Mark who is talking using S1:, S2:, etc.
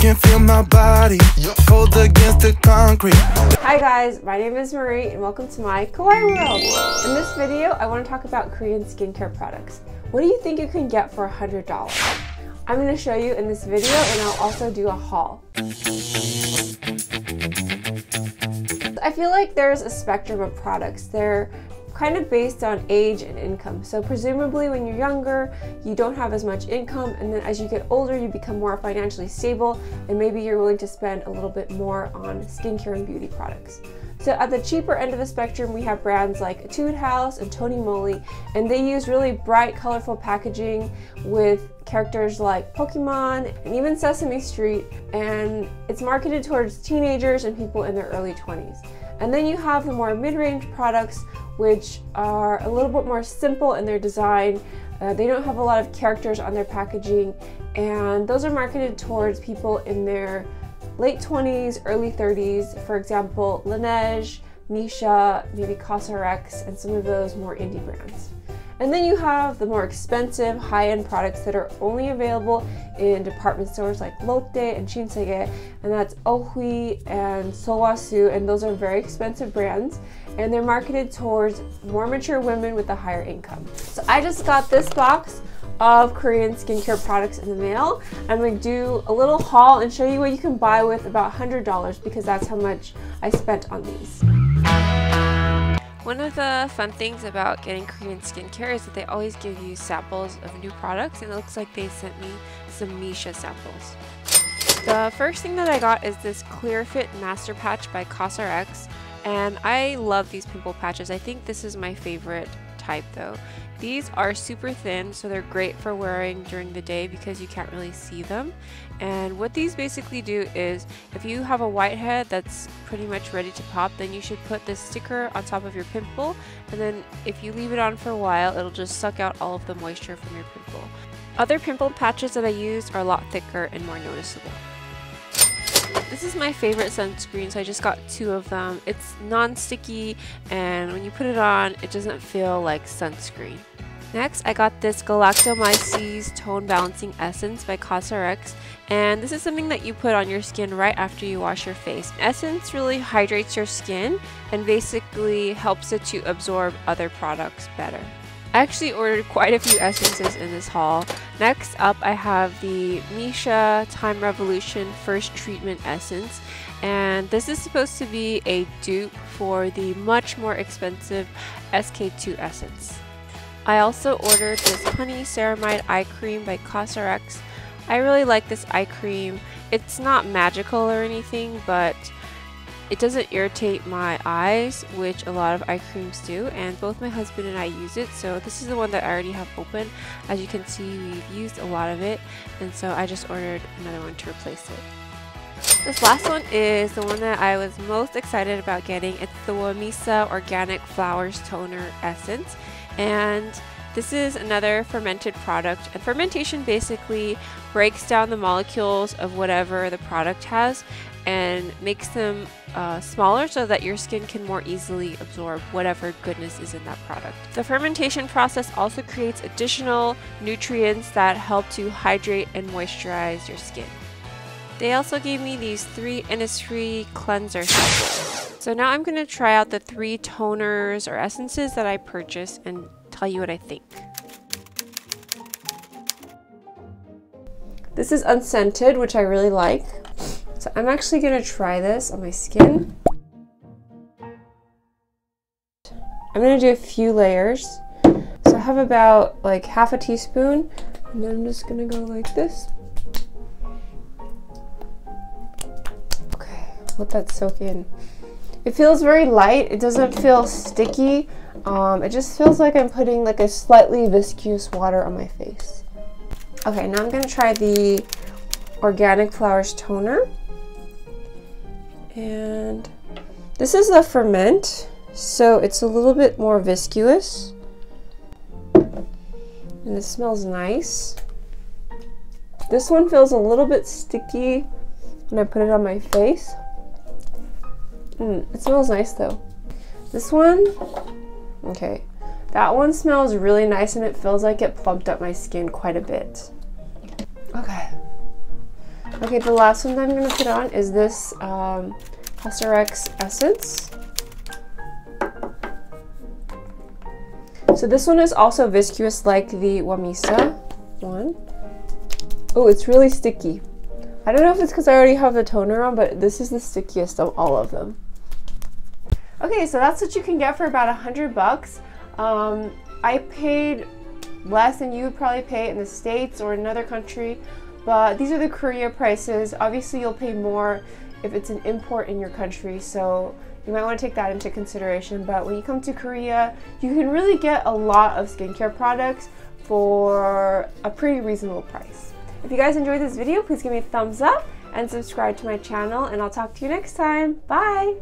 S1: can feel my body cold against the concrete.
S2: Hi guys, my name is Marie and welcome to my Kawaii world. In this video, I want to talk about Korean skincare products. What do you think you can get for $100? I'm going to show you in this video and I'll also do a haul. I feel like there's a spectrum of products. They're kind of based on age and income. So presumably when you're younger, you don't have as much income, and then as you get older, you become more financially stable, and maybe you're willing to spend a little bit more on skincare and beauty products. So at the cheaper end of the spectrum, we have brands like Etude House and Tony Moly, and they use really bright, colorful packaging with characters like Pokemon and even Sesame Street, and it's marketed towards teenagers and people in their early 20s. And then you have the more mid-range products, which are a little bit more simple in their design. They don't have a lot of characters on their packaging, and those are marketed towards people in their late 20s, early 30s. For example, Laneige, Nisha, maybe CosRX, and some of those more indie brands. And then you have the more expensive, high-end products that are only available in department stores like Lotte and Shinsegae, and that's Ohui and Sowasu, and those are very expensive brands, and they're marketed towards more mature women with a higher income. So I just got this box of Korean skincare products in the mail. I'm going to do a little haul and show you what you can buy with about $100, because that's how much I spent on these. One of the fun things about getting Korean skincare is that they always give you samples of new products, and it looks like they sent me some Misha samples. The first thing that I got is this Clear Fit Master Patch by CosRX, and I love these pimple patches. I think this is my favorite type though. These are super thin, so they're great for wearing during the day because you can't really see them. And what these basically do is, if you have a whitehead that's pretty much ready to pop, then you should put this sticker on top of your pimple, and then if you leave it on for a while, it'll just suck out all of the moisture from your pimple. Other pimple patches that I used are a lot thicker and more noticeable. This is my favorite sunscreen, so I just got 2 of them. It's non-sticky, and when you put it on, it doesn't feel like sunscreen. Next, I got this Galactomyces Tone Balancing Essence by CosRX, and this is something that you put on your skin right after you wash your face. Essence really hydrates your skin and basically helps it to absorb other products better. I actually ordered quite a few essences in this haul. Next up, I have the Misha Time Revolution First Treatment Essence, and this is supposed to be a dupe for the much more expensive SK2 essence. I also ordered this Honey Ceramide Eye Cream by CosRX. I really like this eye cream. It's not magical or anything, but it doesn't irritate my eyes, which a lot of eye creams do, and both my husband and I use it, so this is the one that I already have open. As you can see, we've used a lot of it, and so I just ordered another one to replace it. This last one is the one that I was most excited about getting. It's the Wamisa Organic Flowers Toner Essence, and this is another fermented product, and fermentation basically breaks down the molecules of whatever the product has and makes them smaller so that your skin can more easily absorb whatever goodness is in that product. The fermentation process also creates additional nutrients that help to hydrate and moisturize your skin. They also gave me these 3 Innisfree cleanser samples. So now I'm going to try out the 3 toners or essences that I purchased and tell you what I think. This is unscented, which I really like. So I'm actually going to try this on my skin. I'm going to do a few layers. So I have about like half a teaspoon, and then I'm just going to go like this. Okay, let that soak in. It feels very light. It doesn't feel sticky. It just feels like I'm putting like a slightly viscous water on my face. Okay, now I'm going to try the Organic Flowers Toner. And this is the ferment, so it's a little bit more viscous. And it smells nice. This one feels a little bit sticky when I put it on my face. It smells nice though. This one, okay, that one smells really nice, and it feels like it plumped up my skin quite a bit. Okay, Okay, the last one that I'm going to put on is this Hesserex Essence. So this one is also viscous like the Wamisa one. Oh, it's really sticky. I don't know if it's because I already have the toner on, but this is the stickiest of all of them. Okay, so that's what you can get for about $100. I paid less than you would probably pay in the States or another country, but these are the Korea prices. Obviously, you'll pay more if it's an import in your country, so you might want to take that into consideration. But when you come to Korea, you can really get a lot of skincare products for a pretty reasonable price. If you guys enjoyed this video, please give me a thumbs up and subscribe to my channel, and I'll talk to you next time. Bye!